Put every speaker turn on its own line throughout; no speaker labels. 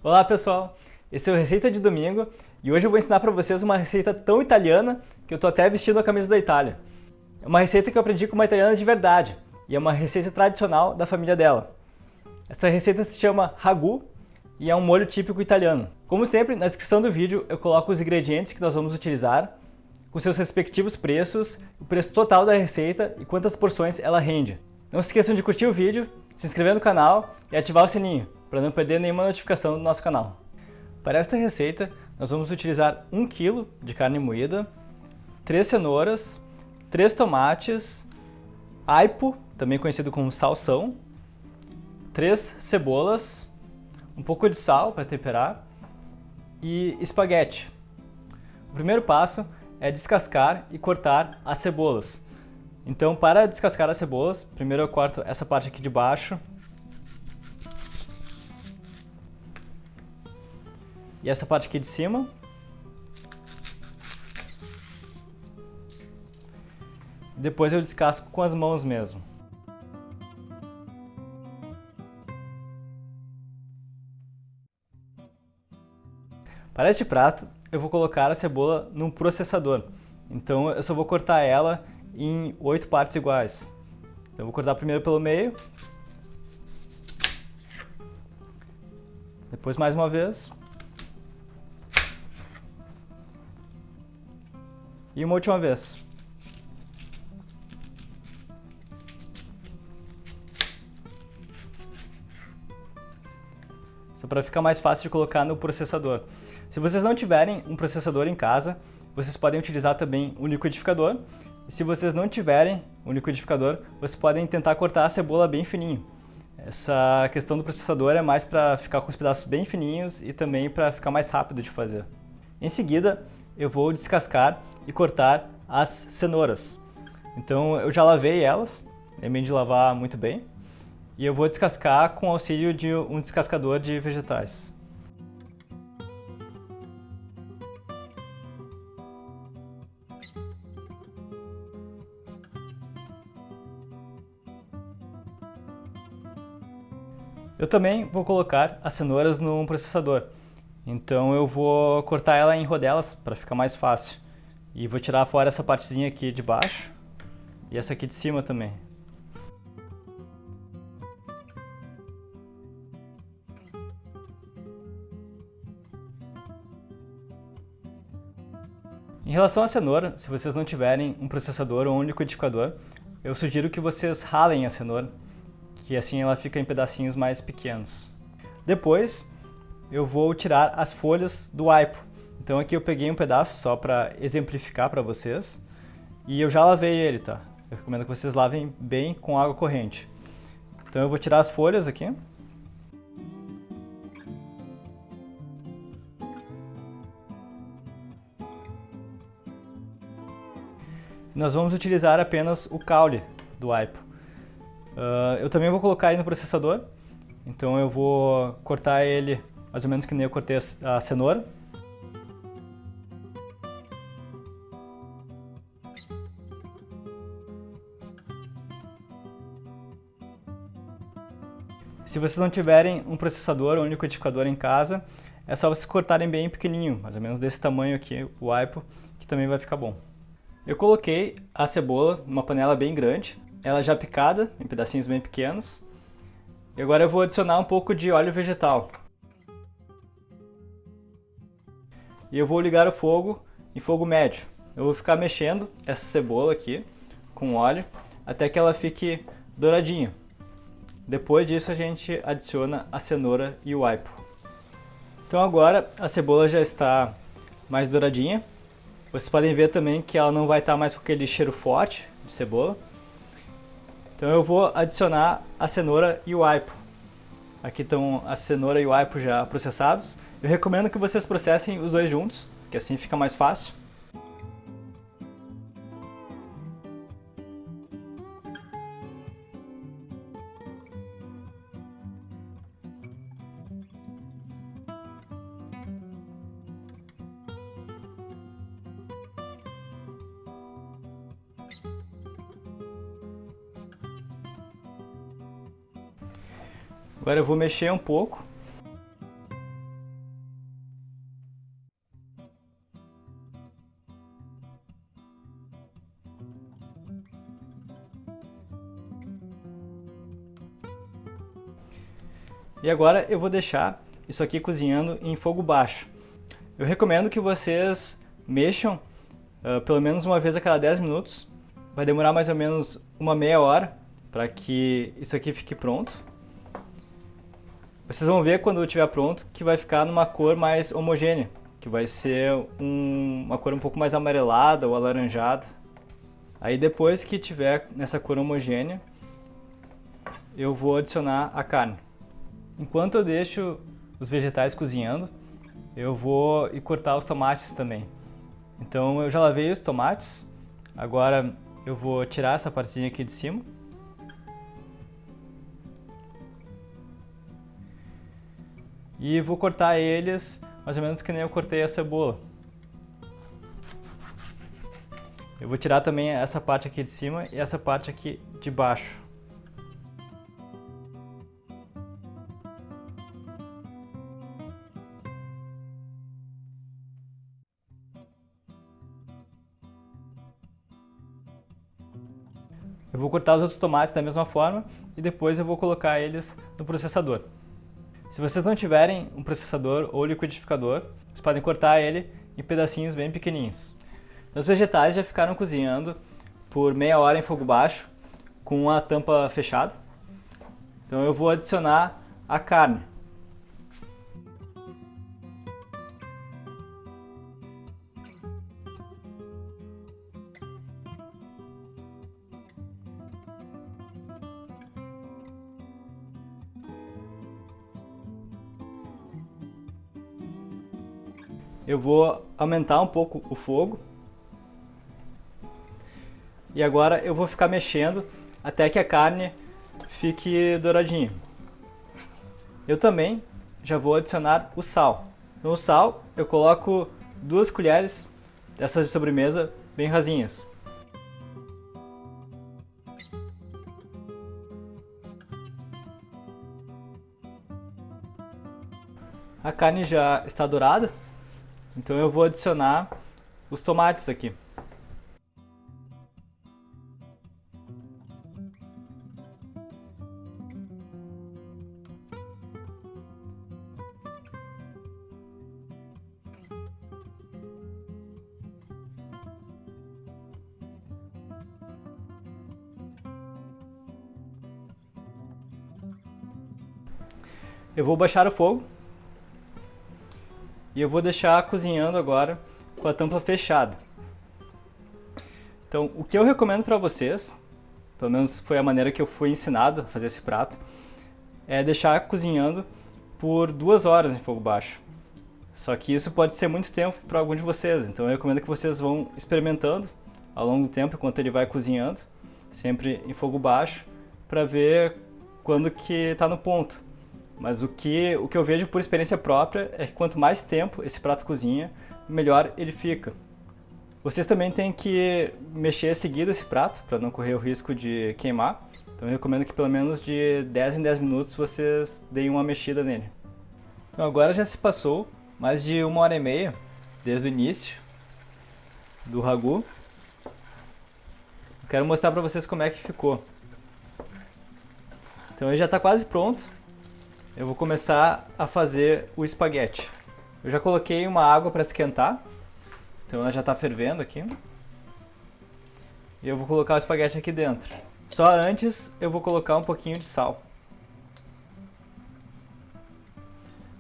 Olá pessoal, esse é o Receita de Domingo e hoje eu vou ensinar para vocês uma receita tão italiana que eu tô até vestindo a camisa da Itália. É uma receita que eu aprendi com uma italiana de verdade e é uma receita tradicional da família dela. Essa receita se chama ragu e é um molho típico italiano. Como sempre, na descrição do vídeo eu coloco os ingredientes que nós vamos utilizar, com seus respectivos preços, o preço total da receita e quantas porções ela rende. Não se esqueçam de curtir o vídeo, se inscrever no canal e ativar o sininho, para não perder nenhuma notificação do nosso canal. Para esta receita, nós vamos utilizar 1 kg de carne moída, 3 cenouras, 3 tomates, aipo, também conhecido como salsão, 3 cebolas, um pouco de sal para temperar e espaguete. O primeiro passo é descascar e cortar as cebolas. Então, para descascar as cebolas, primeiro eu corto essa parte aqui de baixo. E essa parte aqui de cima. Depois eu descasco com as mãos mesmo. Para este prato, eu vou colocar a cebola num processador. Então eu só vou cortar ela em 8 partes iguais. Então eu vou cortar primeiro pelo meio. Depois mais uma vez. E uma última vez. Só para ficar mais fácil de colocar no processador. Se vocês não tiverem um processador em casa, vocês podem utilizar também um liquidificador. E se vocês não tiverem um liquidificador, vocês podem tentar cortar a cebola bem fininho. Essa questão do processador é mais para ficar com os pedaços bem fininhos e também para ficar mais rápido de fazer. Em seguida, eu vou descascar e cortar as cenouras. Então eu já lavei elas, lembrei de lavar muito bem, e eu vou descascar com o auxílio de um descascador de vegetais. Eu também vou colocar as cenouras no processador. Então eu vou cortar ela em rodelas para ficar mais fácil. E vou tirar fora essa partezinha aqui de baixo e essa aqui de cima também. Em relação à cenoura, se vocês não tiverem um processador ou um liquidificador, eu sugiro que vocês ralem a cenoura, que assim ela fica em pedacinhos mais pequenos. Depois, eu vou tirar as folhas do aipo. Então aqui eu peguei um pedaço só para exemplificar para vocês. E eu já lavei ele, tá? Eu recomendo que vocês lavem bem com água corrente. Então eu vou tirar as folhas aqui. Nós vamos utilizar apenas o caule do aipo. Eu também vou colocar ele no processador. Então eu vou cortar ele mais ou menos que nem eu cortei a cenoura. Se vocês não tiverem um processador ou um liquidificador em casa, é só vocês cortarem bem pequenininho, mais ou menos desse tamanho aqui, o aipo, que também vai ficar bom. Eu coloquei a cebola numa panela bem grande, ela já picada, em pedacinhos bem pequenos. E agora eu vou adicionar um pouco de óleo vegetal. E eu vou ligar o fogo em fogo médio. Eu vou ficar mexendo essa cebola aqui com óleo até que ela fique douradinha. Depois disso a gente adiciona a cenoura e o aipo. Então agora a cebola já está mais douradinha. Vocês podem ver também que ela não vai estar mais com aquele cheiro forte de cebola. Então eu vou adicionar a cenoura e o aipo. Aqui estão a cenoura e o aipo já processados. Eu recomendo que vocês processem os dois juntos, que assim fica mais fácil. Agora eu vou mexer um pouco. E agora eu vou deixar isso aqui cozinhando em fogo baixo. Eu recomendo que vocês mexam pelo menos uma vez a cada 10 minutos. Vai demorar mais ou menos uma meia hora para que isso aqui fique pronto. Vocês vão ver quando estiver pronto que vai ficar numa cor mais homogênea, que vai ser uma cor um pouco mais amarelada ou alaranjada. Aí depois que tiver nessa cor homogênea, eu vou adicionar a carne. Enquanto eu deixo os vegetais cozinhando, eu vou cortar os tomates também. Então eu já lavei os tomates, agora eu vou tirar essa partezinha aqui de cima. E vou cortar eles mais ou menos que nem eu cortei a cebola. Eu vou tirar também essa parte aqui de cima e essa parte aqui de baixo. Eu vou cortar os outros tomates da mesma forma e depois eu vou colocar eles no processador. Se vocês não tiverem um processador ou liquidificador, vocês podem cortar ele em pedacinhos bem pequenininhos. Os vegetais já ficaram cozinhando por meia hora em fogo baixo, com a tampa fechada. Então eu vou adicionar a carne. Eu vou aumentar um pouco o fogo. E agora eu vou ficar mexendo até que a carne fique douradinha. Eu também já vou adicionar o sal. No sal eu coloco 2 colheres dessas de sobremesa bem rasinhas. A carne já está dourada, então eu vou adicionar os tomates aqui. Eu vou baixar o fogo e eu vou deixar cozinhando agora com a tampa fechada. Então, o que eu recomendo para vocês, pelo menos foi a maneira que eu fui ensinado a fazer esse prato, é deixar cozinhando por 2 horas em fogo baixo. Só que isso pode ser muito tempo para algum de vocês, então eu recomendo que vocês vão experimentando ao longo do tempo, enquanto ele vai cozinhando, sempre em fogo baixo, para ver quando que está no ponto. Mas o que eu vejo por experiência própria é que quanto mais tempo esse prato cozinha, melhor ele fica. Vocês também têm que mexer seguido esse prato, para não correr o risco de queimar. Então eu recomendo que pelo menos de 10 em 10 minutos vocês deem uma mexida nele. Então agora já se passou mais de 1h30 desde o início do ragu. Quero mostrar para vocês como é que ficou. Então ele já está quase pronto. Eu vou começar a fazer o espaguete. Eu já coloquei uma água para esquentar, então ela já está fervendo aqui. E eu vou colocar o espaguete aqui dentro. Só antes eu vou colocar um pouquinho de sal.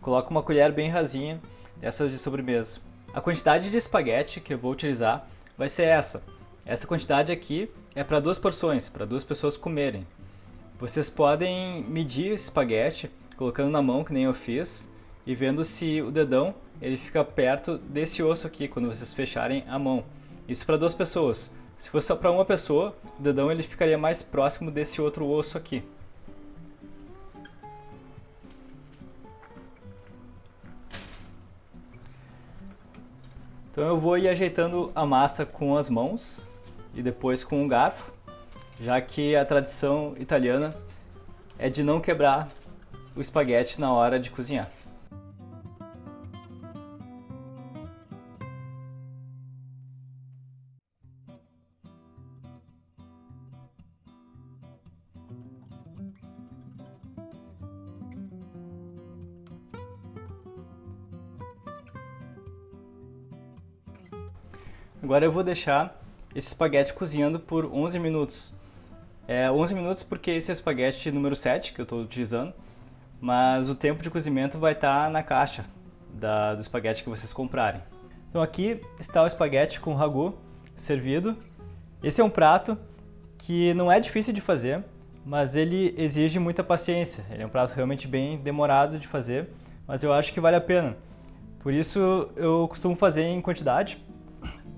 Coloco uma colher bem rasinha dessas de sobremesa. A quantidade de espaguete que eu vou utilizar vai ser essa. Essa quantidade aqui é para 2 porções, para 2 pessoas comerem. Vocês podem medir esse espaguete colocando na mão, que nem eu fiz, e vendo se o dedão ele fica perto desse osso aqui, quando vocês fecharem a mão. Isso para 2 pessoas. Se fosse só para uma pessoa, o dedão ele ficaria mais próximo desse outro osso aqui. Então eu vou ir ajeitando a massa com as mãos e depois com um garfo, já que a tradição italiana é de não quebrar o espaguete na hora de cozinhar. Agora eu vou deixar esse espaguete cozinhando por 11 minutos. 11 minutos porque esse é o espaguete número 7 que eu estou utilizando, mas o tempo de cozimento vai estar na caixa do espaguete que vocês comprarem. Então aqui está o espaguete com ragu servido. Esse é um prato que não é difícil de fazer, mas ele exige muita paciência. Ele é um prato realmente bem demorado de fazer, mas eu acho que vale a pena. Por isso eu costumo fazer em quantidade.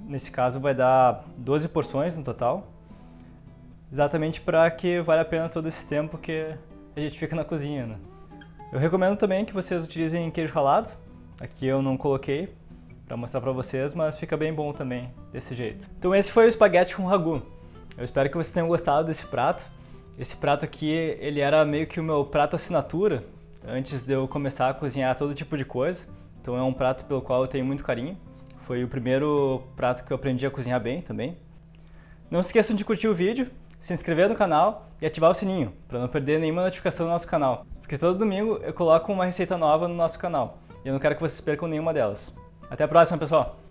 Nesse caso vai dar 12 porções no total. Exatamente para que vale a pena todo esse tempo que a gente fica na cozinha, né? Eu recomendo também que vocês utilizem queijo ralado. Aqui eu não coloquei para mostrar para vocês, mas fica bem bom também desse jeito. Então esse foi o espaguete com ragu. Eu espero que vocês tenham gostado desse prato. Esse prato aqui, ele era meio que o meu prato assinatura antes de eu começar a cozinhar todo tipo de coisa. Então é um prato pelo qual eu tenho muito carinho. Foi o primeiro prato que eu aprendi a cozinhar bem também. Não se esqueçam de curtir o vídeo, se inscrever no canal e ativar o sininho, para não perder nenhuma notificação do nosso canal. Porque todo domingo eu coloco uma receita nova no nosso canal e eu não quero que vocês percam nenhuma delas. Até a próxima, pessoal!